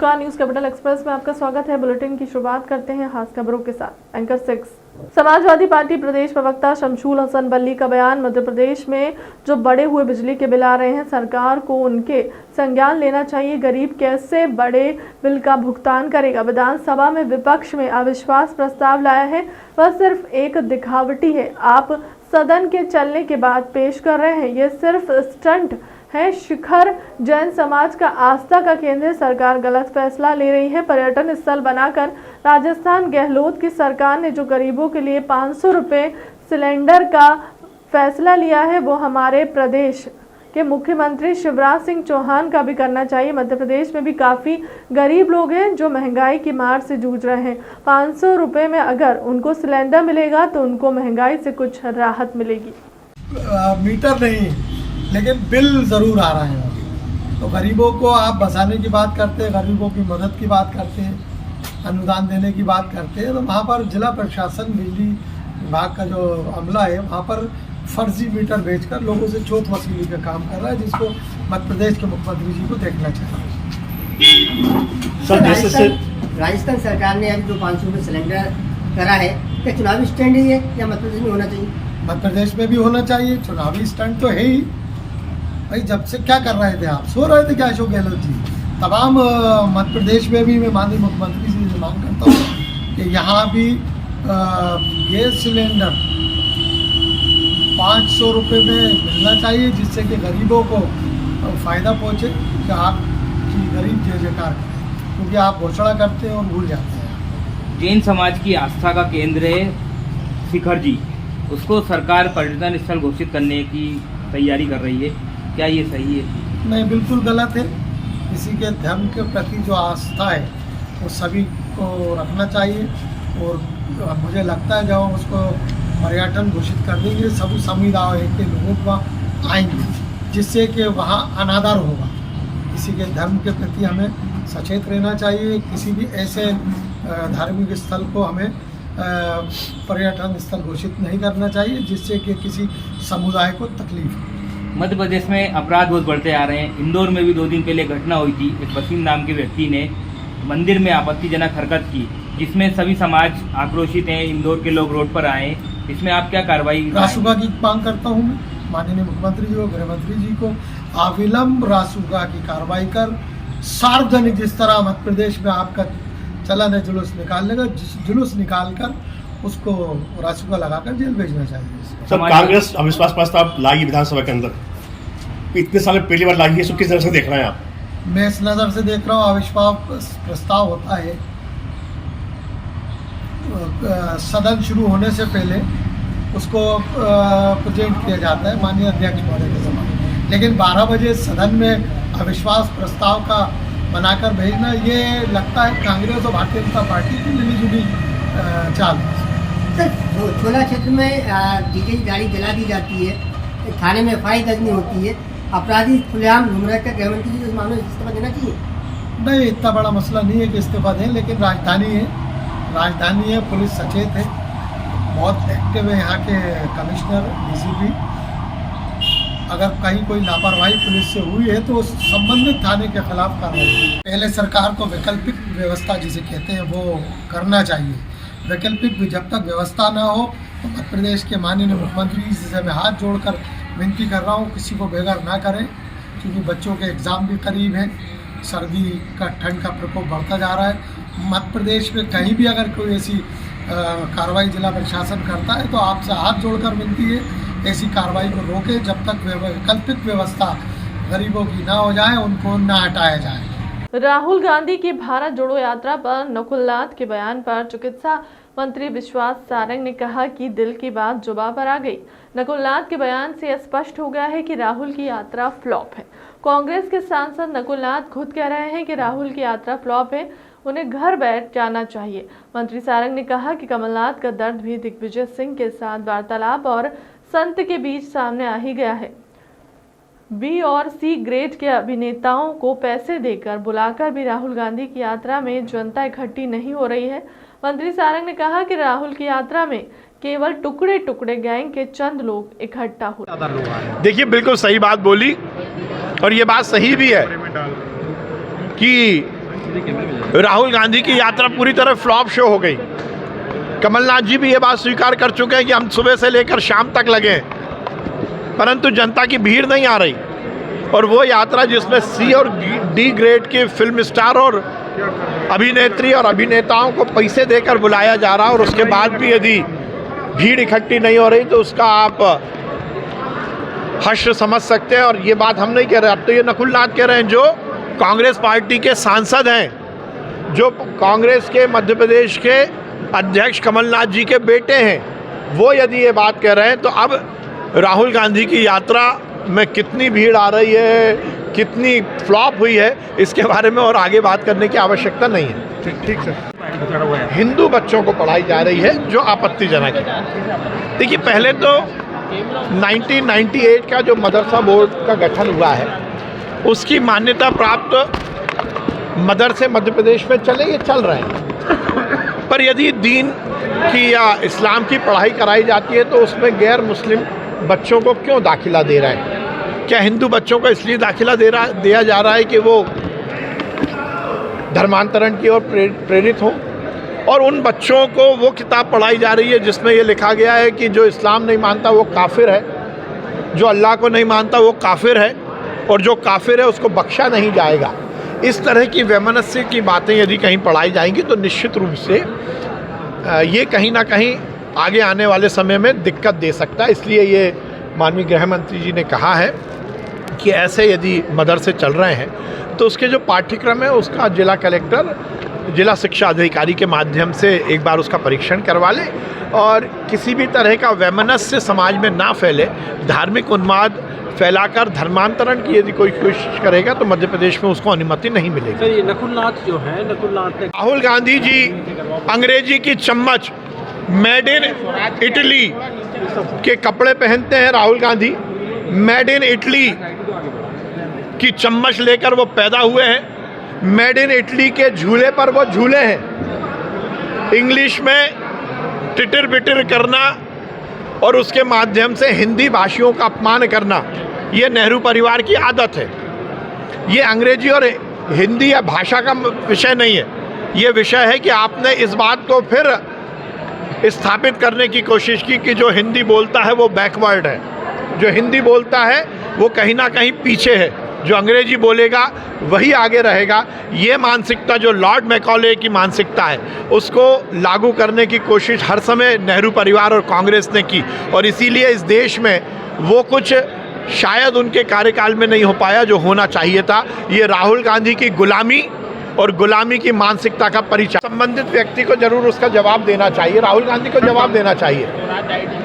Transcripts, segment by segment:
नमस्कार, news capital express में आपका स्वागत है। बुलेटिन की शुरुआत करते हैं खास खबरों के साथ। एंकर 6 समाजवादी पार्टी प्रदेश प्रवक्ता शमशूल हसन बल्ली का बयान। मध्य प्रदेश में जो बढ़े हुए बिजली के बिल आ रहे हैं, सरकार को उनके संज्ञान लेना चाहिए। गरीब कैसे बड़े बिल का भुगतान करेगा? विधानसभा में विपक्ष में अविश्वास प्रस्ताव लाया है, वह सिर्फ एक दिखावटी है। आप सदन के चलने के बाद पेश कर रहे हैं, ये सिर्फ स्टंट है। शिखर जैन समाज का आस्था का केंद्र, सरकार गलत फैसला ले रही है। पर्यटन स्थल बनाकर राजस्थान गहलोत की सरकार ने जो गरीबों के लिए 500 रुपये सिलेंडर का फैसला लिया है, वो हमारे प्रदेश के मुख्यमंत्री शिवराज सिंह चौहान का भी करना चाहिए। मध्य प्रदेश में भी काफ़ी गरीब लोग हैं जो महंगाई की मार से जूझ रहे हैं। 500 रुपये में अगर उनको सिलेंडर मिलेगा तो उनको महंगाई से कुछ राहत मिलेगी। मीटर नहीं, लेकिन बिल ज़रूर आ रहे हैं। तो गरीबों को आप बचाने की बात करते हैं, गरीबों की मदद की बात करते हैं, अनुदान देने की बात करते हैं, तो वहाँ पर जिला प्रशासन बिजली विभाग का जो अमला है वहाँ पर फर्जी मीटर बेचकर लोगों से चोट वसूली का काम कर रहा है, जिसको मध्य प्रदेश के मुख्यमंत्री जी को देखना चाहिए। सर, राजस्थान सरकार ने अभी जो 500 रुपये सिलेंडर करा है, क्या चुनावी स्टैंड है ये या मध्य प्रदेश में होना चाहिए? मध्य प्रदेश में भी होना चाहिए। चुनावी स्टंट तो है ही भाई। जब से क्या कर रहे थे आप? सो रहे थे क्या अशोक गहलोत जी? तमाम मध्य प्रदेश में भी मैं माननीय मुख्यमंत्री जी से मांग करता हूँ कि यहाँ भी गैस सिलेंडर 500 रुपये में मिलना चाहिए, जिससे कि गरीबों को फ़ायदा पहुँचे, कि आपकी गरीब जय जयकार करें, क्योंकि आप घोषणा करते हैं और भूल जाते हैं। जैन समाज की आस्था का केंद्र है शिखर जी, उसको सरकार पर्यटन स्थल घोषित करने की तैयारी कर रही है, क्या ये सही है? नहीं, बिल्कुल गलत है। किसी के धर्म के प्रति जो आस्था है वो सभी को रखना चाहिए, और मुझे लगता है जब हम उसको पर्यटन घोषित कर देंगे, सभी समुदाय के लोग वहाँ आएंगे, जिससे कि वहाँ अनादर होगा। किसी के धर्म के प्रति हमें सचेत रहना चाहिए। किसी भी ऐसे धार्मिक स्थल को हमें पर्यटन स्थल घोषित नहीं करना चाहिए, जिससे कि किसी समुदाय को तकलीफ हो। मध्य प्रदेश में अपराध बहुत बढ़ते आ रहे हैं। इंदौर में भी 2 दिन पहले घटना हुई थी। एक वसीम नाम के व्यक्ति ने मंदिर में आपत्तिजनक हरकत की, जिसमें सभी समाज आक्रोशित हैं। इंदौर के लोग रोड पर आए, इसमें आप क्या कार्रवाई? रासुका की मांग करता हूँ मैं माननीय मुख्यमंत्री जी को, गृह मंत्री जी को, अविलंब रासुका की कार्रवाई कर सार्वजनिक, जिस तरह मध्य प्रदेश में आपका चलन है जुलूस निकालने का, जुलूस निकाल कर उसको रासुका लगाकर जेल भेजना चाहिए। सर, कांग्रेस अविश्वास प्रस्ताव लाई विधानसभा के अंदर, इतने साल में पहली बार लाई है, इसको किस नजर से देख रहे हैं आप? मैं इस नज़र से देख रहा हूँ, अविश्वास प्रस्ताव होता है सदन शुरू होने से पहले उसको प्रेजेंट किया जाता है माननीय अध्यक्ष महोदय के समक्ष, लेकिन 12 बजे सदन में अविश्वास प्रस्ताव का बनाकर भेजना, ये लगता है कांग्रेस और भारतीय जनता पार्टी की मिलीजुली चाल। सर, छोला क्षेत्र में डीजे की गाड़ी जला दी जाती है, थाने में FIR दर्ज नहीं होती है, अपराधी खुलेआम घूम रहे, गृह मंत्री जी इस मामले में इस्तीफा देना चाहिए? नहीं, इतना बड़ा मसला नहीं है कि इस्तीफा दें, लेकिन राजधानी है, पुलिस सचेत है, बहुत एक्टिव है यहाँ के कमिश्नर, DCP। अगर कहीं कोई लापरवाही पुलिस से हुई है तो संबंधित थाने के खिलाफ कार्रवाई। पहले सरकार को वैकल्पिक व्यवस्था जिसे कहते हैं वो करना चाहिए। वैकल्पिक जब तक व्यवस्था ना हो तो मध्य प्रदेश के माननीय मुख्यमंत्री जी से मैं हाथ जोड़कर विनती कर रहा हूँ, किसी को बेघर ना करें, क्योंकि बच्चों के एग्ज़ाम भी करीब हैं, सर्दी का ठंड का प्रकोप बढ़ता जा रहा है। मध्य प्रदेश में कहीं भी अगर कोई ऐसी कार्रवाई जिला प्रशासन करता है तो आपसे हाथ जोड़कर विनती है, ऐसी कार्रवाई को रोकें जब तक वैकल्पिक व्यवस्था गरीबों की ना हो जाए, उनको ना हटाया जाए। राहुल गांधी की भारत जोड़ो यात्रा पर नकुलनाथ के बयान पर चिकित्सा मंत्री विश्वास सारंग ने कहा कि दिल की बात जुबां पर आ गई। नकुलनाथ के बयान से स्पष्ट हो गया है कि राहुल की यात्रा फ्लॉप है। कांग्रेस के सांसद नकुलनाथ खुद कह रहे हैं कि राहुल की यात्रा फ्लॉप है, उन्हें घर बैठ जाना चाहिए। मंत्री सारंग ने कहा कि कमलनाथ का दर्द भी दिग्विजय सिंह के साथ वार्तालाप और संत के बीच सामने आ ही गया है। B और C ग्रेड के अभिनेताओं को पैसे देकर बुलाकर भी राहुल गांधी की यात्रा में जनता इकट्ठी नहीं हो रही है। मंत्री सारंग ने कहा कि राहुल की यात्रा में केवल टुकड़े टुकड़े गैंग के चंद लोग इकट्ठा हो। देखिए, बिल्कुल सही बात बोली, और ये बात सही भी है कि राहुल गांधी की यात्रा पूरी तरह फ्लॉप शो हो गई। कमलनाथ जी भी ये बात स्वीकार कर चुके हैं कि हम सुबह से लेकर शाम तक लगे हैं, परंतु जनता की भीड़ नहीं आ रही। और वो यात्रा जिसमें सी और डी ग्रेड के फिल्म स्टार और अभिनेत्री और अभिनेताओं को पैसे देकर बुलाया जा रहा है और उसके बाद भी यदि भीड़ इकट्ठी नहीं हो रही तो उसका आप हर्ष समझ सकते हैं। और ये बात हम नहीं कह रहे, अब तो ये नकुल नाथ कह रहे हैं जो कांग्रेस पार्टी के सांसद हैं, जो कांग्रेस के मध्य प्रदेश के अध्यक्ष कमलनाथ जी के बेटे हैं, वो यदि ये बात कह रहे हैं तो अब राहुल गांधी की यात्रा में कितनी भीड़ आ रही है, कितनी फ्लॉप हुई है, इसके बारे में और आगे बात करने की आवश्यकता नहीं है। ठीक सर। हिंदू बच्चों को पढ़ाई जा रही है जो आपत्तिजनक है। देखिए, पहले तो 1998 का जो मदरसा बोर्ड का गठन हुआ है उसकी मान्यता प्राप्त मदरसे मध्य प्रदेश में चले, ये चल रहे हैं, पर यदि दीन की या इस्लाम की पढ़ाई कराई जाती है तो उसमें गैर मुस्लिम बच्चों को क्यों दाखिला दे रहा है? क्या हिंदू बच्चों को इसलिए दाखिला दिया जा रहा है कि वो धर्मांतरण की ओर प्रेरित हों? और उन बच्चों को वो किताब पढ़ाई जा रही है जिसमें ये लिखा गया है कि जो इस्लाम नहीं मानता वो काफिर है, जो अल्लाह को नहीं मानता वो काफिर है, और जो काफिर है उसको बख्शा नहीं जाएगा। इस तरह की वैमनस्य की बातें यदि कहीं पढ़ाई जाएंगी तो निश्चित रूप से ये कहीं ना कहीं आगे आने वाले समय में दिक्कत दे सकता है। इसलिए ये माननीय गृह मंत्री जी ने कहा है कि ऐसे यदि मदरसे चल रहे हैं तो उसके जो पाठ्यक्रम है उसका जिला कलेक्टर, जिला शिक्षा अधिकारी के माध्यम से एक बार उसका परीक्षण करवा ले और किसी भी तरह का वैमनस्य समाज में ना फैले, धार्मिक उन्माद फैलाकर धर्मांतरण की यदि कोई कोशिश करेगा तो मध्य प्रदेश में उसको अनुमति नहीं मिलेगी। सर, ये नकुल नाथ जो है, नकुल नाथ ने राहुल गांधी जी अंग्रेजी की चम्मच मेड इन इटली के कपड़े पहनते हैं। Rahul Gandhi made in Italy की चम्मच लेकर वो पैदा हुए हैं, मेड इन इटली के झूले पर वो झूले हैं। इंग्लिश में टिटर बिटर करना और उसके माध्यम से हिंदी भाषियों का अपमान करना, ये नेहरू परिवार की आदत है। ये अंग्रेजी और हिंदी या भाषा का विषय नहीं है, ये विषय है कि आपने इस बात को फिर स्थापित करने की कोशिश की कि जो हिंदी बोलता है वो बैकवर्ड है, जो हिंदी बोलता है वो कहीं ना कहीं पीछे है, जो अंग्रेजी बोलेगा वही आगे रहेगा। ये मानसिकता जो लॉर्ड मैकॉले की मानसिकता है उसको लागू करने की कोशिश हर समय नेहरू परिवार और कांग्रेस ने की, और इसीलिए इस देश में वो कुछ शायद उनके कार्यकाल में नहीं हो पाया जो होना चाहिए था। ये राहुल गांधी की गुलामी और गुलामी की मानसिकता का परिचय। संबंधित व्यक्ति को जरूर उसका जवाब देना चाहिए, राहुल गांधी को जवाब देना चाहिए,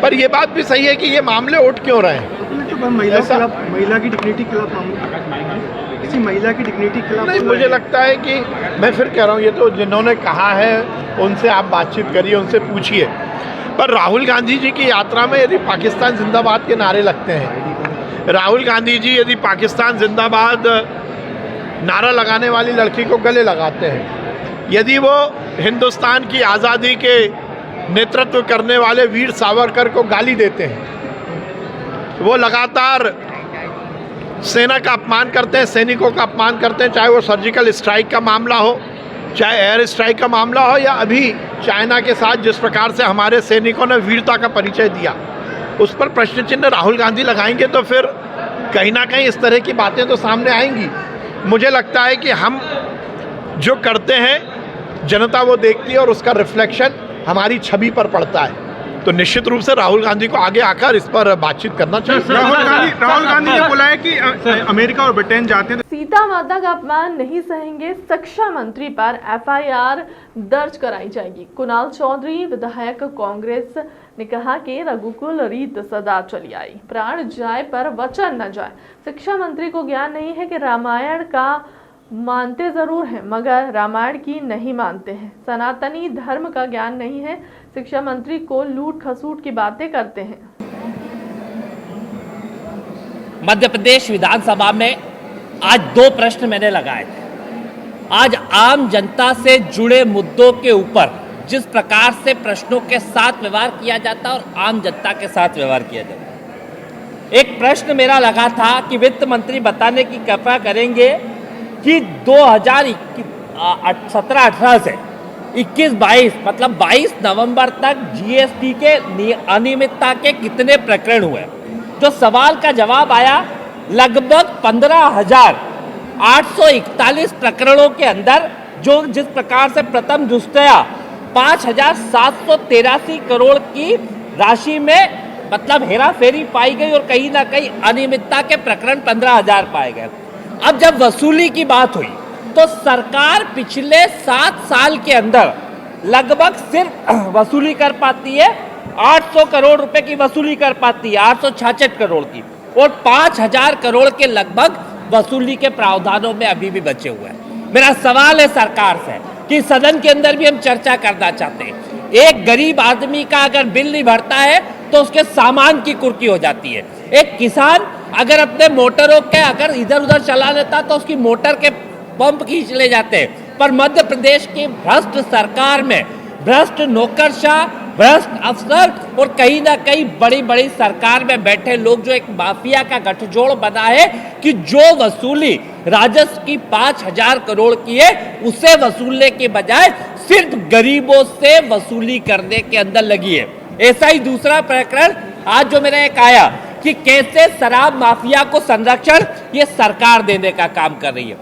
पर यह बात भी सही है कि ये मामले उठ क्यों रहे हैं। महिला की डिग्निटी के खिलाफ किसी महिला की डिग्निटी के खिलाफ नहीं, मुझे लगता है कि मैं फिर कह रहा हूँ, ये तो जिन्होंने कहा है उनसे आप बातचीत करिए, उनसे पूछिए। पर राहुल गांधी जी की यात्रा में यदि पाकिस्तान जिंदाबाद के नारे लगते हैं, राहुल गांधी जी यदि पाकिस्तान जिंदाबाद नारा लगाने वाली लड़की को गले लगाते हैं, यदि वो हिंदुस्तान की आज़ादी के नेतृत्व करने वाले वीर सावरकर को गाली देते हैं, वो लगातार सेना का अपमान करते हैं, सैनिकों का अपमान करते हैं, चाहे वो सर्जिकल स्ट्राइक का मामला हो, चाहे एयर स्ट्राइक का मामला हो, या अभी चाइना के साथ जिस प्रकार से हमारे सैनिकों ने वीरता का परिचय दिया, उस पर प्रश्न चिन्ह राहुल गांधी लगाएंगे तो फिर कहीं ना कहीं इस तरह की बातें तो सामने आएंगी। मुझे लगता है कि हम जो करते हैं जनता वो देखती है और उसका रिफ्लेक्शन हमारी छवि पर पड़ता है, तो निश्चित रूप से राहुल गांधी को आगे आकर इस पर बातचीत करना चाहिए। राहुल गांधी ने बोला है कि अमेरिका और ब्रिटेन जाते हैं। सीता माता का अपमान नहीं सहेंगे, शिक्षा मंत्री पर एफआईआर दर्ज कराई जाएगी। कुणाल चौधरी विधायक कांग्रेस ने कहा कि रघुकुल रीत सदा चली आई, प्राण जाए पर वचन न जाए। शिक्षा मंत्री को ज्ञान नहीं है कि रामायण का मानते जरूर हैं मगर रामायण की नहीं मानते हैं। सनातनी धर्म का ज्ञान नहीं है, शिक्षा मंत्री को लूट खसूट की बातें करते हैं। मध्य प्रदेश विधानसभा में आज 2 प्रश्न मैंने लगाए थे। आज आम जनता से जुड़े मुद्दों के ऊपर जिस प्रकार से प्रश्नों के साथ व्यवहार किया जाता और आम जनता के साथ व्यवहार किया जाता, एक प्रश्न मेरा लगा था कि वित्त मंत्री बताने की कृपा करेंगे कि 17-18 से 21-22 मतलब 22 नवंबर तक जीएसटी के अनियमितता के कितने प्रकरण हुए। जो सवाल का जवाब आया, लगभग 15,841 प्रकरणों के अंदर जो जिस प्रकार से प्रथम दृष्टया 5,783 करोड़ की राशि में मतलब हेराफेरी पाई गई और कहीं ना कहीं अनियमितता के प्रकरण 15,000 पाए गए। अब जब वसूली की बात हुई तो सरकार पिछले 7 साल के अंदर लगभग सिर्फ वसूली कर पाती है 800 करोड़ रुपए की वसूली कर पाती है, 866 करोड़ की, और 5,000 करोड़ के लगभग वसूली के प्रावधानों में अभी भी बचे हुए हैं। मेरा सवाल है सरकार से कि सदन के अंदर भी हम चर्चा करना चाहते हैं, एक गरीब आदमी का अगर बिल नहीं भरता है तो उसके सामान की कुर्की हो जाती है। एक किसान अगर अपने मोटरों के अगर इधर उधर चला लेता तो उसकी मोटर के पंप खींच ले जाते हैं। पर मध्य प्रदेश की भ्रष्ट सरकार में भ्रष्ट नौकरशाह, भ्रष्ट अफसर और कहीं ना कहीं बड़ी बड़ी सरकार में बैठे लोग जो एक माफिया का गठजोड़ बना है कि जो वसूली राजस्व की 5,000 करोड़ की है उसे वसूलने के बजाय सिर्फ गरीबों से वसूली करने के अंदर लगी है। ऐसा ही दूसरा प्रकरण आज जो मेरा एक आया कि कैसे शराब माफिया को संरक्षण ये सरकार देने का काम कर रही है।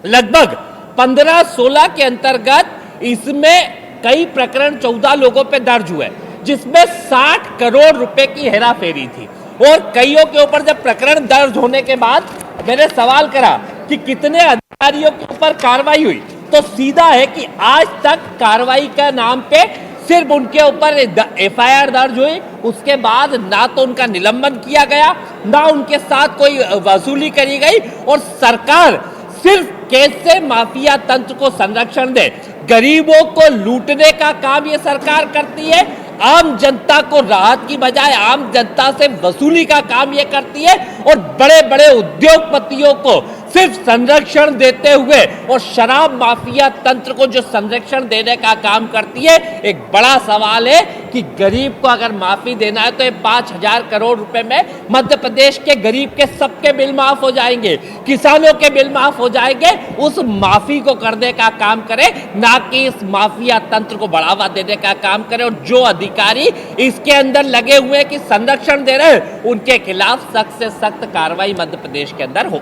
लगभग 15-16 के अंतर्गत इसमें कई प्रकरण 14 लोगों पे दर्ज हुए जिसमें 60 करोड़ रुपए की हेराफेरी थी, और कईयों के ऊपर जब प्रकरण दर्ज होने के बाद मैंने सवाल करा कि कितने अधिकारियों के ऊपर कार्रवाई हुई, तो सीधा है कि आज तक कार्रवाई का नाम पे सिर्फ उनके ऊपर एफआईआर दर्ज हुई, उसके बाद ना तो उनका निलंबन किया गया ना उनके साथ कोई वसूली करी गई, और सरकार सिर्फ कैसे माफिया तंत्र को संरक्षण दे, गरीबों को लूटने का काम ये सरकार करती है, आम जनता को राहत की बजाय आम जनता से वसूली का काम ये करती है, और बड़े बड़े उद्योगपतियों को सिर्फ संरक्षण देते हुए और शराब माफिया तंत्र को जो संरक्षण देने का काम करती है। एक बड़ा सवाल है कि गरीब को अगर माफी देना है तो ये 5,000 करोड़ रुपए में मध्य प्रदेश के गरीब के सबके बिल माफ हो जाएंगे, किसानों के बिल माफ हो जाएंगे। उस माफी को करने का काम करे, ना कि इस माफिया तंत्र को बढ़ावा देने का काम करे, और जो अधिकारी इसके अंदर लगे हुए कि संरक्षण दे रहे हैं उनके खिलाफ सख्त से सख्त कार्रवाई मध्य प्रदेश के अंदर हो।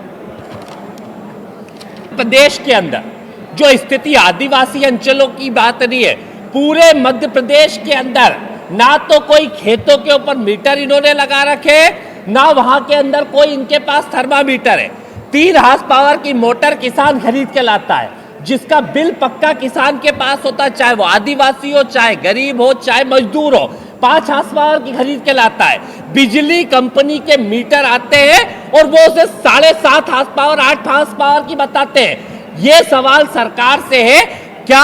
प्रदेश के अंदर जो स्थिति आदिवासी अंचलों की बात नहीं है, पूरे मध्य प्रदेश के अंदर ना तो कोई खेतों के ऊपर मीटर इन्होंने लगा रखे, ना वहां के अंदर कोई इनके पास थर्मामीटर है। 3 हार्स पावर की मोटर किसान खरीद के लाता है, जिसका बिल पक्का किसान के पास होता है, चाहे वो आदिवासी हो, चाहे गरीब हो, चाहे मजदूर हो। 5 हार्स पावर की खरीद के लाता है। बिजली कंपनी के मीटर आते हैं और वो उसे 7.5 हार्स पावर 8 हार्स पावर की बताते हैं। ये सवाल सरकार से है, क्या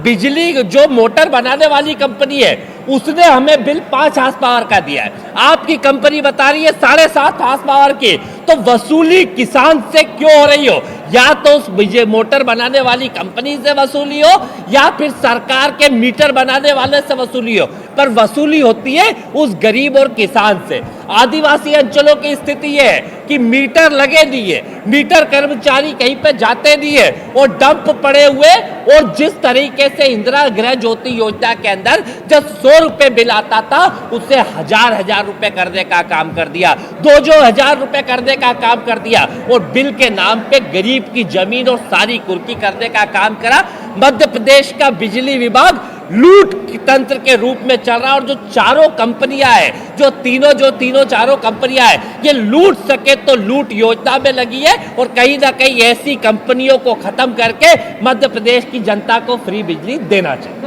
बिजली जो मोटर बनाने वाली कंपनी है उसने हमें बिल 5 हार्स पावर का दिया है, आपकी कंपनी बता रही है 7.5 हार्स पावर की, तो वसूली किसान से क्यों हो रही हो? या तो उस मोटर बनाने वाली कंपनी से वसूली हो या फिर सरकार के मीटर बनाने वाले से वसूली हो, पर वसूली होती है उस गरीब और किसान से। आदिवासी अंचलों की स्थिति यह है कि मीटर लगे नहीं है, मीटर कर्मचारी कहीं पे जाते नहीं है और डंप पड़े हुए, और जिस तरीके से इंदिरा गृह ज्योति योजना के अंदर जब 100 रुपए बिल आता था उसे 1000 रुपए करने का काम कर दिया, 2,000 रुपए करने का काम कर दिया, और बिल के नाम पे गरीब की जमीन और सारी कुर्की करने का काम करा। मध्य प्रदेश का बिजली विभाग लूट तंत्र के रूप में चल रहा है, और जो चारों कंपनियां हैं, जो तीनों चारों कंपनियां हैं, ये लूट सके तो लूट योजना में लगी है, और कहीं ना कहीं ऐसी कंपनियों को खत्म करके मध्य प्रदेश की जनता को फ्री बिजली देना चाहिए।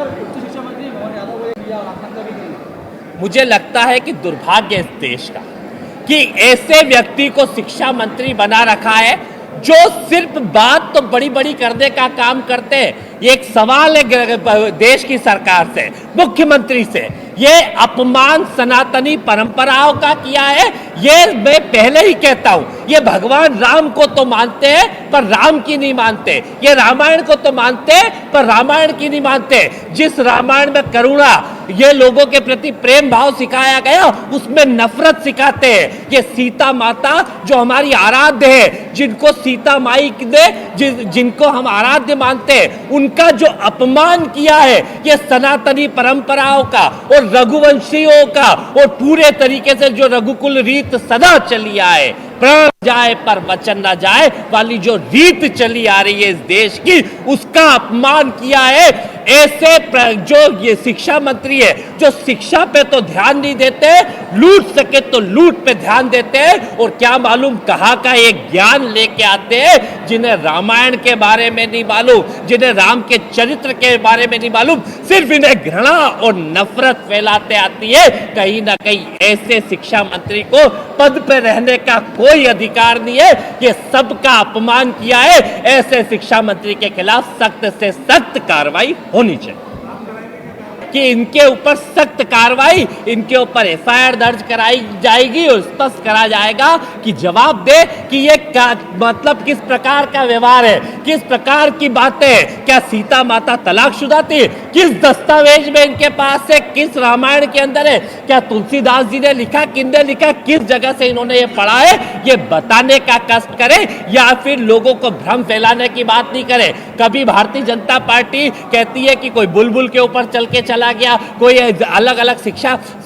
मुझे लगता है कि दुर्भाग्य इस देश का कि ऐसे व्यक्ति को शिक्षा मंत्री बना रखा है जो सिर्फ बात तो बड़ी बड़ी करने का काम करते हैं। ये एक सवाल है देश की सरकार से, मुख्यमंत्री से, ये अपमान सनातनी परंपराओं का किया है ये मैं पहले ही कहता हूं, ये भगवान राम को तो मानते हैं पर राम की नहीं मानते, ये रामायण को तो मानते हैं पर रामायण की नहीं मानते। जिस रामायण में करुणा, ये लोगों के प्रति प्रेम भाव सिखाया गया, उसमें नफरत सिखाते हैं। ये सीता माता जो हमारी आराध्य है, जिनको सीता माई ने जिनको हम आराध्य मानते हैं, उनका जो अपमान किया है, ये सनातनी परंपराओं का और रघुवंशियों का और पूरे तरीके से जो रघुकुल रीत सदा चली आए, प्राण जाए पर वचन न जाए वाली जो रीत चली आ रही है इस देश की, उसका अपमान किया है। ऐसे जो ये शिक्षा मंत्री है, जो शिक्षा पे तो ध्यान नहीं देते, लूट सके तो लूट पे ध्यान देते हैं, और क्या मालूम कहाँ का एक ज्ञान लेके आते हैं जिन्हें रामायण के बारे में नहीं मालूम, जिन्हें राम के चरित्र के बारे में नहीं मालूम, सिर्फ इन्हें घृणा और नफरत फैलाते आती है। कहीं ना कहीं ऐसे शिक्षा मंत्री को पद पे रहने का कोई अधिकार नहीं है। ये सबका अपमान किया है। ऐसे शिक्षा मंत्री के खिलाफ सख्त से सख्त कार्रवाई होनी चाहिए, कि इनके ऊपर सख्त कार्रवाई, इनके ऊपर एफआईआर दर्ज कराई जाएगी और स्पष्ट करा जाएगा कि जवाब दे कि ये मतलब किस प्रकार का व्यवहार है, किस प्रकार की बातें है। क्या सीता माता तलाकशुदा थी? किस दस्तावेज में इनके पास है, किस रामायण के अंदर है? क्या तुलसीदास जी ने लिखा, किसने लिखा, किस जगह से इन्होंने ये पढ़ा है, ये बताने का कष्ट करे, या फिर लोगों को भ्रम फैलाने की बात नहीं करे। कभी भारतीय जनता पार्टी कहती है कि कोई बुलबुल के ऊपर चल के चला गया, कोई अलग अलग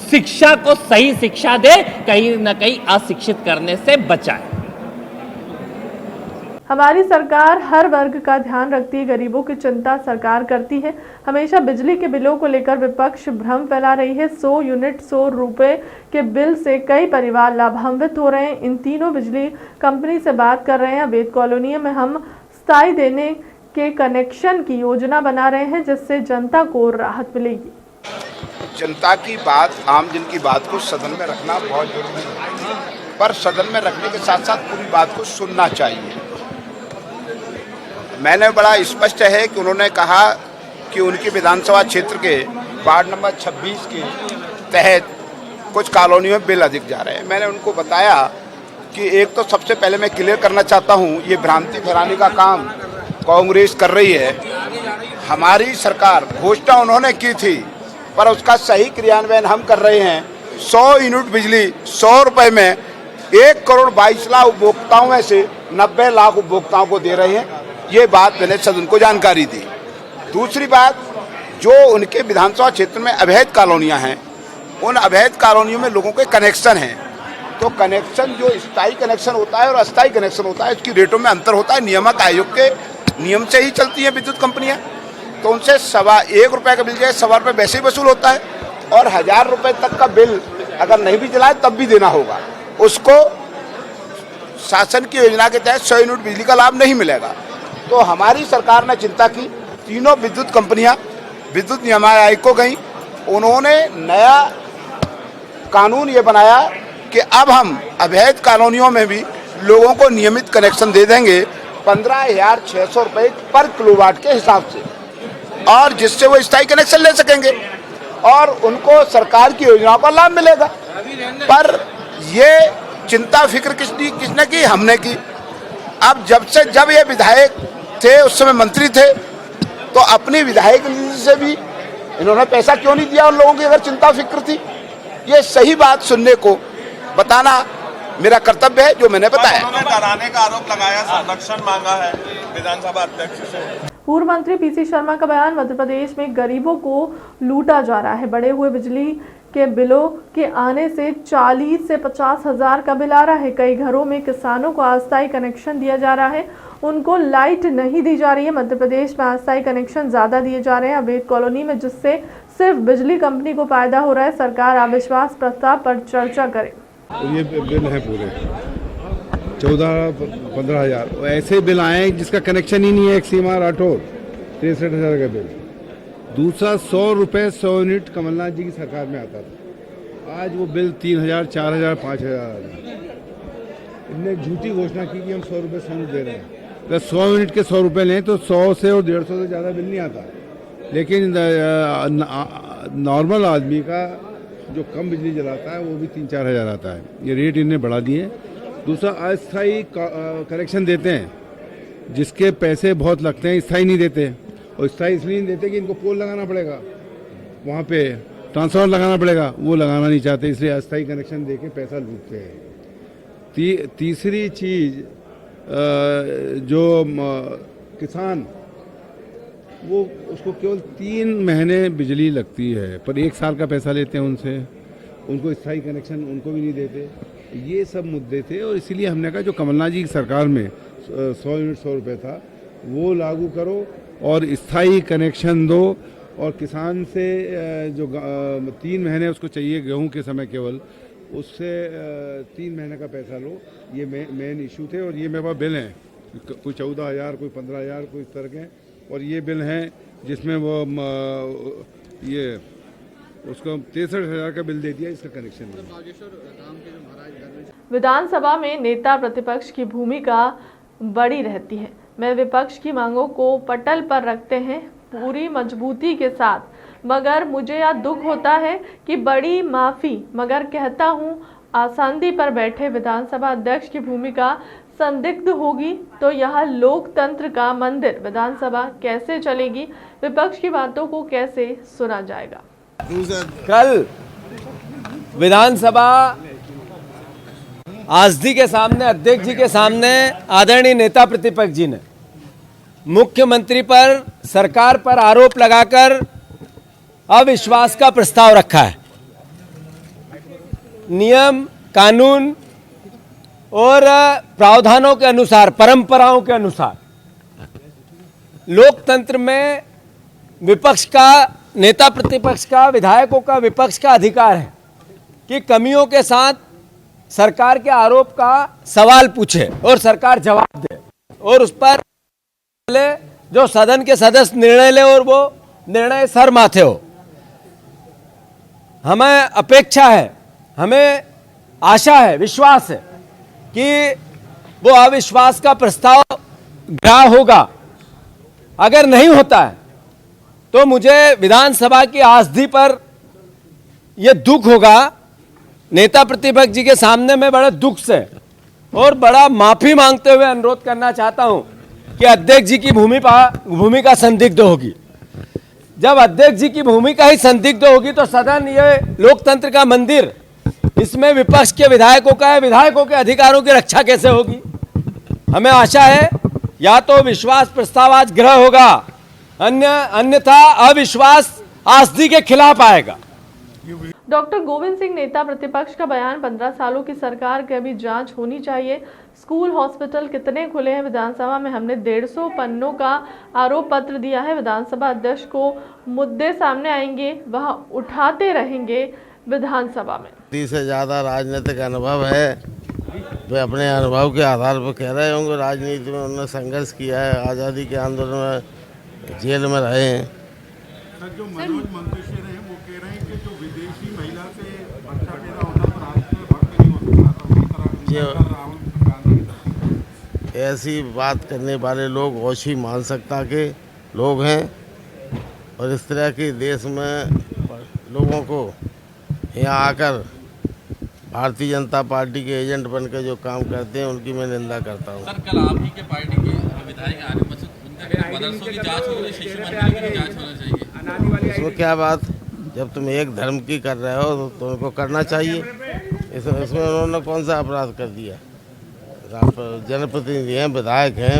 शिक्षा को सही शिक्षा दे, कहीं ना कहीं अशिक्षित करने से बचाए। हमारी सरकार हर वर्ग का ध्यान रखती है, गरीबों की चिंता सरकार करती है। हमेशा बिजली के बिलों को लेकर विपक्ष भ्रम फैला रही है। 100 यूनिट 100 रुपए के बिल से कई परिवार लाभान्वित हो रहे हैं। इन तीनों बिजली कंपनी से बात कर रहे हैं। अवैध कॉलोनी में हम स्थायी देने के कनेक्शन की योजना बना रहे हैं, जिससे जनता को राहत मिलेगी। जनता की बात, आम जन की बात को सदन में रखना बहुत जरूरी है, पर सदन में रखने के साथ साथ पूरी बात को सुनना चाहिए। मैंने बड़ा स्पष्ट है कि उन्होंने कहा कि उनके विधानसभा क्षेत्र के वार्ड नंबर 26 के तहत कुछ कॉलोनियों में बिल अधिक जा रहे हैं। मैंने उनको बताया कि एक तो सबसे पहले मैं क्लियर करना चाहता हूँ, ये भ्रांति फैलाने का काम कांग्रेस कर रही है। हमारी सरकार घोषणा उन्होंने की थी, पर उसका सही क्रियान्वयन हम कर रहे हैं। 100 यूनिट बिजली 100 रुपए में 1 करोड़ 22 लाख उपभोक्ताओं में से 90 लाख उपभोक्ताओं को दे रहे हैं। ये बात मैंने सदन को जानकारी दी। दूसरी बात, जो उनके विधानसभा क्षेत्र में अवैध कॉलोनियां हैं, उन अवैध कॉलोनियों में लोगों के कनेक्शन हैं, तो कनेक्शन जो स्थायी कनेक्शन होता है और अस्थायी कनेक्शन होता है, उसकी रेटों में अंतर होता है। नियामक आयोग के नियम से ही चलती है विद्युत कंपनियां, तो उनसे 1.25 रुपये का बिल जाए 1.25 रुपये वैसे ही वसूल होता है, और 1000 रुपये तक का बिल अगर नहीं भी जलाए तब भी देना होगा। उसको शासन की योजना के तहत 100 यूनिट बिजली का लाभ नहीं मिलेगा। तो हमारी सरकार ने चिंता की, तीनों विद्युत कंपनियां विद्युत नियामक आयोग को गई। उन्होंने नया कानून ये बनाया कि अब हम अवैध कॉलोनियों में भी लोगों को नियमित कनेक्शन दे देंगे 15,600 रुपये पर किलोवाट के हिसाब से, और जिससे वो स्थायी कनेक्शन ले सकेंगे और उनको सरकार की योजनाओं का लाभ मिलेगा। पर ये चिंता फिक्र किसने की? हमने की। अब जब ये विधायक थे, उस समय मंत्री थे, तो अपनी विधायक निधि से भी इन्होंने पैसा क्यों नहीं दिया उन लोगों की, अगर चिंता फिक्र थी? ये सही बात सुनने को बताना मेरा कर्तव्य है, जो मैंने बताया। उन्होंने डराने का आरोप लगाया, संरक्षण मांगा है विधानसभा अध्यक्ष से। पूर्व मंत्री पीसी शर्मा का बयान, मध्य प्रदेश में गरीबों को लूटा जा रहा है। बढ़े हुए बिजली के बिलों के आने से 40 से 50 हजार का बिल आ रहा है। कई घरों में किसानों को अस्थायी कनेक्शन दिया जा रहा है, उनको लाइट नहीं दी जा रही है। मध्य प्रदेश में अस्थायी कनेक्शन ज़्यादा दिए जा रहे हैं अवैध कॉलोनी में, जिससे सिर्फ बिजली कंपनी को फायदा हो रहा है। सरकार अविश्वास प्रस्ताव पर चर्चा करे। ये बिल है पूरे 14-15 हजार ऐसे बिल आए जिसका कनेक्शन ही नहीं है। एक सीमा राठौर 63,000 का बिल। दूसरा 100 रुपये 100 यूनिट कमलनाथ जी की सरकार में आता था, आज वो बिल 3,000, 4,000, 5,000। इनने झूठी घोषणा की कि हम 100 रुपये 100 यूनिट दे रहे हैं। अगर 100 यूनिट के 100 रुपये लें तो 100 से और 150 से ज़्यादा बिल नहीं आता। लेकिन नॉर्मल आदमी का जो कम बिजली जलाता है वो भी 3-4 हज़ार आता है। ये रेट इन्हें बढ़ा दिए। दूसरा, अस्थायी कनेक्शन देते हैं, जिसके पैसे बहुत लगते हैं, स्थायी नहीं देते। और स्थायी इसलिए नहीं देते कि इनको पोल लगाना पड़ेगा, वहाँ पे ट्रांसफार्मर लगाना पड़ेगा, वो लगाना नहीं चाहते, इसलिए अस्थायी कनेक्शन देके पैसा लूटते हैं। तीसरी चीज़, जो किसान, वो उसको केवल 3 महीने बिजली लगती है, पर 1 साल का पैसा लेते हैं उनसे, उनको स्थायी कनेक्शन उनको भी नहीं देते। ये सब मुद्दे थे और इसीलिए हमने कहा जो कमलनाथ जी की सरकार में 100 यूनिट 100 रुपये था, वो लागू करो और स्थायी कनेक्शन दो। और किसान से जो 3 महीने उसको चाहिए गेहूं के समय केवल, उससे 3 महीने का पैसा लो। ये मेन इशू थे। और ये मेरे पास बिल हैं, कोई 14,000, कोई 15,000, कोई इस तरह के। और ये बिल हैं जिसमें वो ये उसको 63,000 का बिल दे दिया इसका कनेक्शन। विधानसभा में नेता प्रतिपक्ष की भूमिका बड़ी रहती है। मैं विपक्ष की मांगों को पटल पर रखते हैं पूरी मजबूती के साथ, मगर मुझे यह दुख होता है कि बड़ी माफ़ी मगर कहता हूँ आसंदी पर बैठे विधानसभा अध्यक्ष की भूमिका संदिग्ध होगी तो यह लोकतंत्र का मंदिर विधानसभा कैसे चलेगी? विपक्ष की बातों को कैसे सुना जाएगा? कल विधानसभा आसंदी के सामने, अध्यक्ष जी के सामने आदरणीय नेता प्रतिपक्ष जी ने मुख्यमंत्री पर, सरकार पर आरोप लगाकर अविश्वास का प्रस्ताव रखा है। नियम, कानून और प्रावधानों के अनुसार, परंपराओं के अनुसार लोकतंत्र में विपक्ष का, नेता प्रतिपक्ष का, विधायकों का, विपक्ष का अधिकार है कि कमियों के साथ सरकार के आरोप का सवाल पूछे और सरकार जवाब दे और उस पर जो सदन के सदस्य निर्णय ले और वो निर्णय सर माथे हो। हमें अपेक्षा है, हमें आशा है, विश्वास है कि वो अविश्वास का प्रस्ताव ग्राह्य होगा। अगर नहीं होता है तो मुझे विधानसभा की आसंदी पर यह दुख होगा। नेता प्रतिपक्ष जी के सामने मैं बड़े दुख से और बड़ा माफी मांगते हुए अनुरोध करना चाहता हूं कि अध्यक्ष जी की भूमिका संदिग्ध होगी। जब अध्यक्ष जी की भूमिका ही संदिग्ध होगी तो सदन, ये लोकतंत्र का मंदिर, इसमें विपक्ष के विधायकों का, विधायकों के अधिकारों की रक्षा कैसे होगी? हमें आशा है या तो विश्वास प्रस्ताव आज ग्रह होगा, अन्यथा अविश्वास आसंदी के खिलाफ आएगा। डॉक्टर गोविंद सिंह, नेता प्रतिपक्ष का बयान 15 सालों की सरकार की अभी जांच होनी चाहिए। स्कूल, हॉस्पिटल कितने खुले हैं? विधानसभा में हमने 150 पन्नों का आरोप पत्र दिया है। विधानसभा अध्यक्ष को मुद्दे सामने आएंगे, वह उठाते रहेंगे विधानसभा में। 30 से ज़्यादा राजनीतिक अनुभव है, वे अपने अनुभव के आधार पर कह रहे होंगे। राजनीति में उन्होंने संघर्ष किया है, आज़ादी के आंदोलन में जेल में रहे हैं। सर, जो मनोज मंगेशकर हैं वो कह रहे हैं कि जो विदेशी महिला से बच्चा पैदा होता है राष्ट्र में भक्त नहीं होता। ऐसी बात करने वाले लोग होशी मानसिकता के लोग हैं और इस तरह के देश में लोगों को यहाँ आकर भारतीय जनता पार्टी के एजेंट बनकर जो काम करते हैं उनकी मैं निंदा करता हूँ। सर, कल आप ही के पार्टी के विधायक आरिफ मसूद, उनका मदरसों की जांच होगी, शिशु मंदिर की भी जांच होना चाहिए। इसमें क्या बात? जब तुम एक धर्म की कर रहे हो तो तुमको करना चाहिए। इसमें उन्होंने कौन सा अपराध कर दिया? जनप्रतिनिधि हैं, विधायक हैं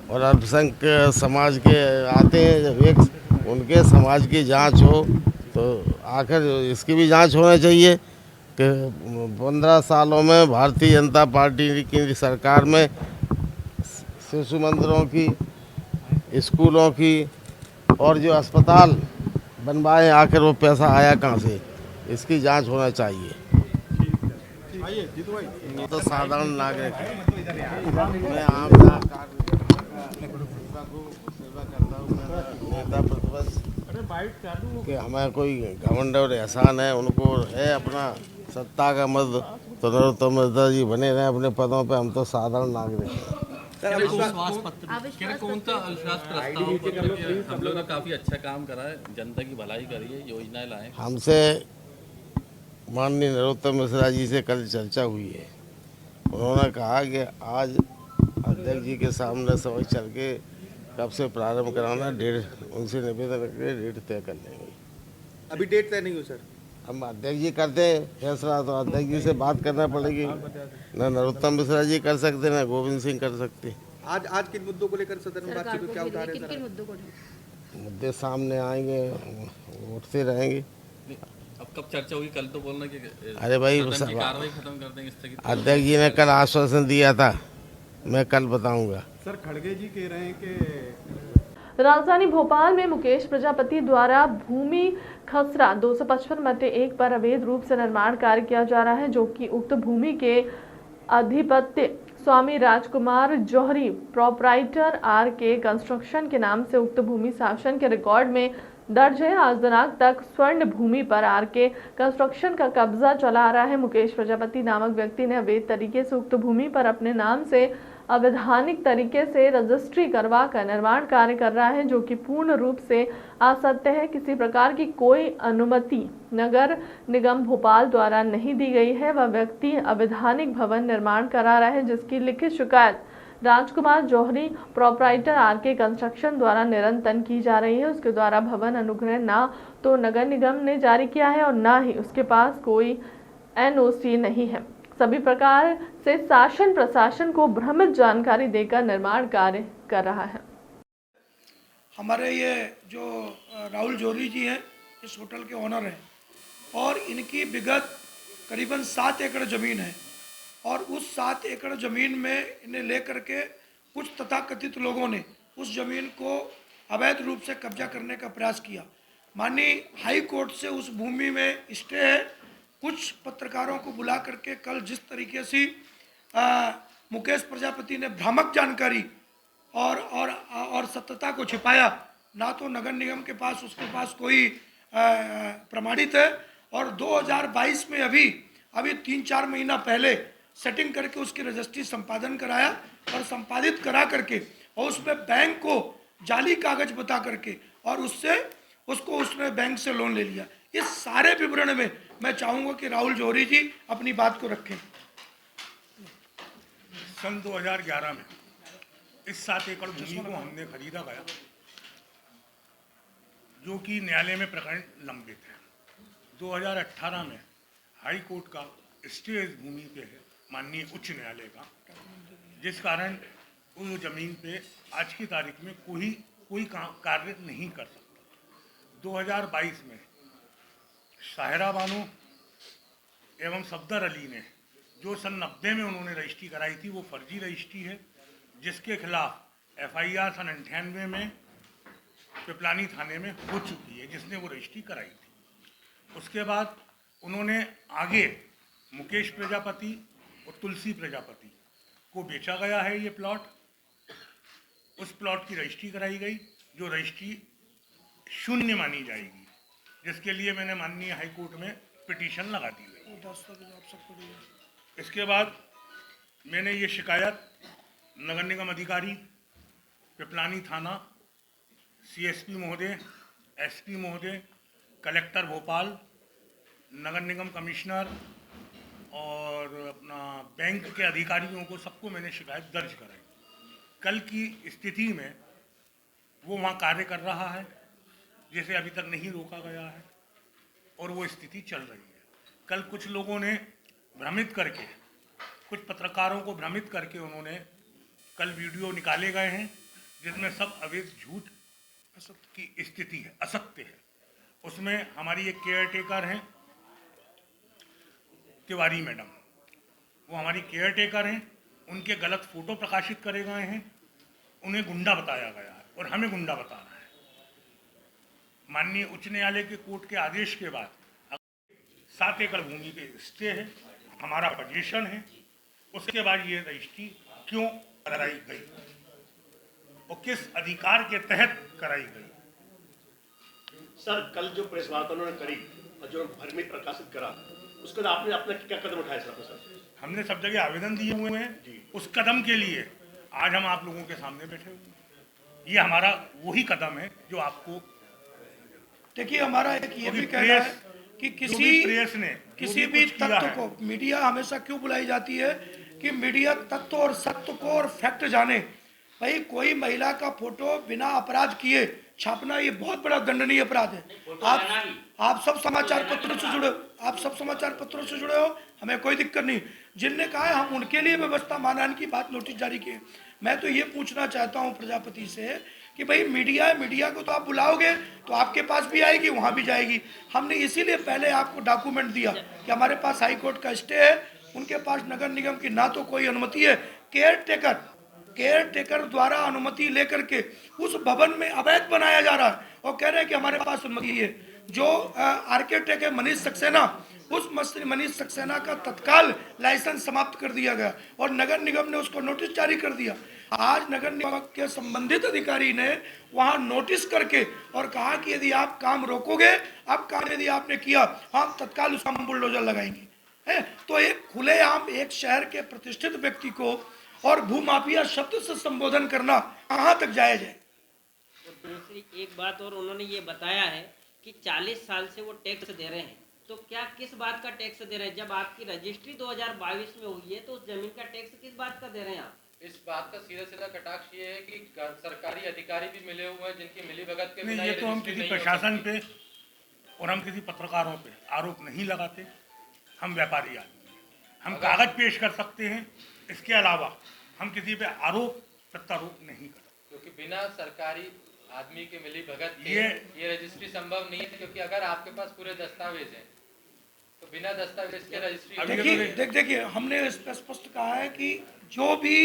और अल्पसंख्यक समाज के आते हैं। जब एक उनके समाज की जांच हो तो आखिर इसकी भी जांच होना चाहिए कि 15 सालों में भारतीय जनता पार्टी की सरकार में शिशु मंदिरों की, स्कूलों की और जो अस्पताल बनवाए, आखिर वो पैसा आया कहाँ से? इसकी जांच होना चाहिए। तो साधारण नागरिक है, मैं आम सेवा करता हूँ, नेता प्रतिपक्ष कि हमें कोई घमंड और एहसान है, उनको है अपना सत्ता का मद, तो नरोत्तम जी बने रहे अपने पदों पे, हम तो साधारण नागरिक हैं। हम लोग ने काफी अच्छा काम करा है, जनता की भलाई करी है, योजनाएं लाए। हमसे माननीय नरोत्तम मिश्रा जी से कल चर्चा हुई है। उन्होंने कहा कि आज अध्यक्ष जी के सामने समझ चल के कब से प्रारंभ कराना, डेट उनसे निवेदन करके डेट तय कर लेंगे। अभी डेट तय नहीं हुई सर। हम अध्यक्ष जी करते हैं फैसला, तो अध्यक्ष जी से बात करना पड़ेगी। न नरोत्तम मिश्रा जी कर सकते, न गोविंद सिंह कर सकते। आज किन मुद्दों को लेकर सदन में बातचीत क्या उठा रहे हैं? मुद्दे सामने आएंगे, उठते रहेंगे। अब कब चर्चा होगी? कल तो बोलना कि अरे भाई, सदन की कार्रवाई खत्म कर देंगे स्थगित। अध्यक्ष जी ने कल आश्वासन दिया था, मैं कल बताऊंगा। सर खड़गे जी कह रहे हैं कि राजधानी भोपाल में मुकेश प्रजापति द्वारा भूमि खसरा 255/1 पर अवैध रूप से निर्माण कार्य किया जा रहा है, जो कि उक्त भूमि के अधिपत्य स्वामी राजकुमार जौहरी प्रोपराइटर आर.के. कंस्ट्रक्शन के नाम से उक्त भूमि शासन के रिकॉर्ड में दर्ज है। आज दिनांक तक स्वर्ण भूमि पर आर.के. कंस्ट्रक्शन का कब्जा चला आ रहा है। मुकेश प्रजापति नामक व्यक्ति ने अवैध तरीके से उक्त भूमि पर अपने नाम से अवैधानिक तरीके से रजिस्ट्री करवा कर निर्माण कार्य कर रहा है, जो कि पूर्ण रूप से असत्य है। किसी प्रकार की कोई अनुमति नगर निगम भोपाल द्वारा नहीं दी गई है। वह व्यक्ति अवैधानिक भवन निर्माण करा रहा है, जिसकी लिखित शिकायत राजकुमार जौहरी प्रोपराइटर आर.के. कंस्ट्रक्शन द्वारा निरंतर की जा रही है। उसके द्वारा भवन अनुग्रह ना तो नगर निगम ने जारी किया है और ना ही उसके पास कोई NOC नहीं है। सभी प्रकार से शासन प्रशासन को भ्रमित जानकारी देकर निर्माण कार्य कर रहा है। हमारे ये जो राहुल जौहरी जी हैं, इस होटल के ओनर हैं और इनकी विगत करीबन 7 एकड़ ज़मीन है और उस 7 एकड़ ज़मीन में इन्हें लेकर के कुछ तथाकथित लोगों ने उस ज़मीन को अवैध रूप से कब्जा करने का प्रयास किया। माननीय हाई कोर्ट से उस भूमि में स्टे है। कुछ पत्रकारों को बुला करके कल जिस तरीके से मुकेश प्रजापति ने भ्रामक जानकारी और सत्यता को छिपाया, ना तो नगर निगम के पास उसके पास कोई प्रमाणित है और 2022 में अभी 3-4 महीना पहले सेटिंग करके उसकी रजिस्ट्री संपादन कराया और संपादित करा करके और उसमें बैंक को जाली कागज बता करके और उसने बैंक से लोन ले लिया। इस सारे विवरण में मैं चाहूँगा कि राहुल जौहरी जी अपनी बात को रखें। सन 2011 में इस 7 एकड़ भूमि को हमने खरीदा गया, जो कि न्यायालय में प्रकरण लंबित है। 2018 में हाई कोर्ट का स्टे इस भूमि पे है, माननीय उच्च न्यायालय का, जिस कारण उस जमीन पे आज की तारीख में कोई कार्य नहीं कर सकता। 2022 में शाहिरा बानो एवं सफदर अली ने जो सन 90 में उन्होंने रजिस्ट्री कराई थी, वो फर्जी रजिस्ट्री है, जिसके खिलाफ FIR सन 98 में पिपलानी थाने में हो चुकी है, जिसने वो रजिस्ट्री कराई थी। उसके बाद उन्होंने आगे मुकेश प्रजापति और तुलसी प्रजापति को बेचा गया है ये प्लॉट। उस प्लॉट की रजिस्ट्री कराई गई, जो रजिस्ट्री शून्य मानी जाएगी, जिसके लिए मैंने माननीय हाई कोर्ट में पिटीशन लगा दी गई। इसके बाद मैंने ये शिकायत नगर निगम अधिकारी, पिपलानी थाना, CSP महोदय, SP महोदय, कलेक्टर भोपाल, नगर निगम कमिश्नर और अपना बैंक के अधिकारियों को सबको मैंने शिकायत दर्ज कराई। कल की स्थिति में वो वहाँ कार्य कर रहा है, जिसे अभी तक नहीं रोका गया है और वो स्थिति चल रही है। कल कुछ लोगों ने भ्रमित करके, कुछ पत्रकारों को भ्रमित करके उन्होंने कल वीडियो निकाले गए हैं, जिसमें सब अवैध झूठ की स्थिति है, असत्य है। उसमें हमारी एक केयर टेकर हैं तिवारी मैडम, वो हमारी केयर टेकर हैं, उनके गलत फोटो प्रकाशित करे गए हैं, उन्हें गुंडा बताया गया है और हमें गुंडा बता रहा है। माननीय उच्च न्यायालय के कोर्ट के आदेश के बाद 7 एकड़ भूमि पे स्टे है, हमारा पोजीशन है, उसके बाद ये रजिस्ट्री क्यों कराई गई और किस अधिकार के तहत कराई गई? सर, कल जो प्रेस वार्ता उन्होंने करी और जो भ्रमित प्रकाशित करा, उसके बाद आपने अपना क्या कदम उठाया सर? हमने सब जगह आवेदन दिए हुए हैं। उस कदम के लिए आज हम आप लोगों के सामने बैठे हुए हैं। ये हमारा वही कदम है जो आपको, देखिए, हमारा एक ये भी कहना है कि जो भी प्रेस ने किसी भी तत्व को, मीडिया हमेशा क्यों बुलाई जाती है कि मीडिया तत्व और सत्य को और फैक्ट जाने। भाई कोई महिला का फोटो बिना अपराध किए छापना ये बहुत बड़ा दंडनीय अपराध है। आप सब समाचार पत्रों से जुड़े, आप सब समाचार पत्रों से जुड़े हो, हमें कोई दिक्कत नहीं। जिनने कहा है हम उनके लिए व्यवस्था मानहानि की बात नोटिस जारी किए। मैं तो ये पूछना चाहता हूँ प्रजापति से कि भाई मीडिया है, मीडिया को तो आप बुलाओगे तो आपके पास भी आएगी, वहाँ भी जाएगी। हमने इसीलिए पहले आपको डॉक्यूमेंट दिया कि हमारे पास हाई कोर्ट का स्टे है, उनके पास नगर निगम की ना तो कोई अनुमति है, केयर टेकर द्वारा अनुमति लेकर के उस भवन में अवैध बनाया जा रहा है और कह रहे हैं कि हमारे पास अनुमति है। जो आर्किटेक्ट है मनीष सक्सेना, उस मनीष सक्सेना का तत्काल लाइसेंस समाप्त कर दिया गया और नगर निगम ने उसको नोटिस जारी कर दिया। आज नगर निगम के संबंधित अधिकारी ने वहां नोटिस करके और कहा कि यदि आप काम रोकोगे, आप काम यदि आपने किया, हम तत्काल उसका बुलडोजर लगाएंगे। है तो एक खुलेआम एक शहर के प्रतिष्ठित व्यक्ति को और भूमाफिया शब्द से संबोधन करना कहां तक जायज है? दूसरी एक बात और उन्होंने ये बताया है कि 40 साल से वो टैक्स दे रहे हैं, तो क्या किस बात का टैक्स दे रहे हैं? जब आपकी रजिस्ट्री 2022 में हुई है तो उस जमीन का टैक्स किस बात का दे रहे हैं आप? इस बात का सीधा सीधा कटाक्ष ये है कि सरकारी अधिकारी भी मिले हुए हैं जिनकी मिलीभगत के बिना ये तो हम किसी प्रशासन पे और हम किसी पत्रकारों पे आरोप नहीं लगाते। हम व्यापारी आदमी, हम कागज पेश कर सकते हैं, इसके अलावा हम किसी पे आरोप प्रत्यारोप नहीं करते, क्योंकि बिना सरकारी आदमी के मिलीभगत के ये रजिस्ट्री संभव नहीं है। क्योंकि अगर आपके पास पूरे दस्तावेज हैं तो बिना दस्तावेज के रजिस्ट्री। देखिए हमने स्पष्ट कहा है कि जो भी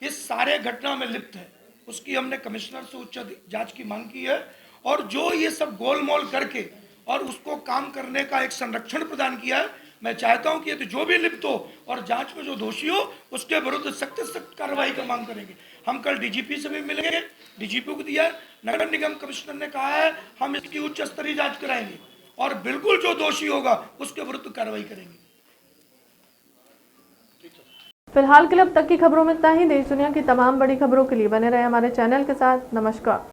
इस सारे घटना में लिप्त है उसकी हमने कमिश्नर से उच्च जांच की मांग की है और जो ये सब गोलमोल करके और उसको काम करने का एक संरक्षण प्रदान किया है, मैं चाहता हूं कि यदि जो भी लिप्त हो और जांच में जो दोषी हो उसके विरुद्ध सख्त सख्त कार्रवाई की मांग करेंगे। हम कल डीजीपी से भी मिलेंगे, डीजीपी को दिया है, नगर निगम कमिश्नर ने कहा है हम इसकी उच्च स्तरीय जांच कराएंगे और बिल्कुल जो दोषी होगा उसके विरुद्ध कार्रवाई करेंगे। फिलहाल के लिए अब तक की खबरों में इतना ही। देश दुनिया की तमाम बड़ी खबरों के लिए बने रहे हमारे चैनल के साथ। नमस्कार।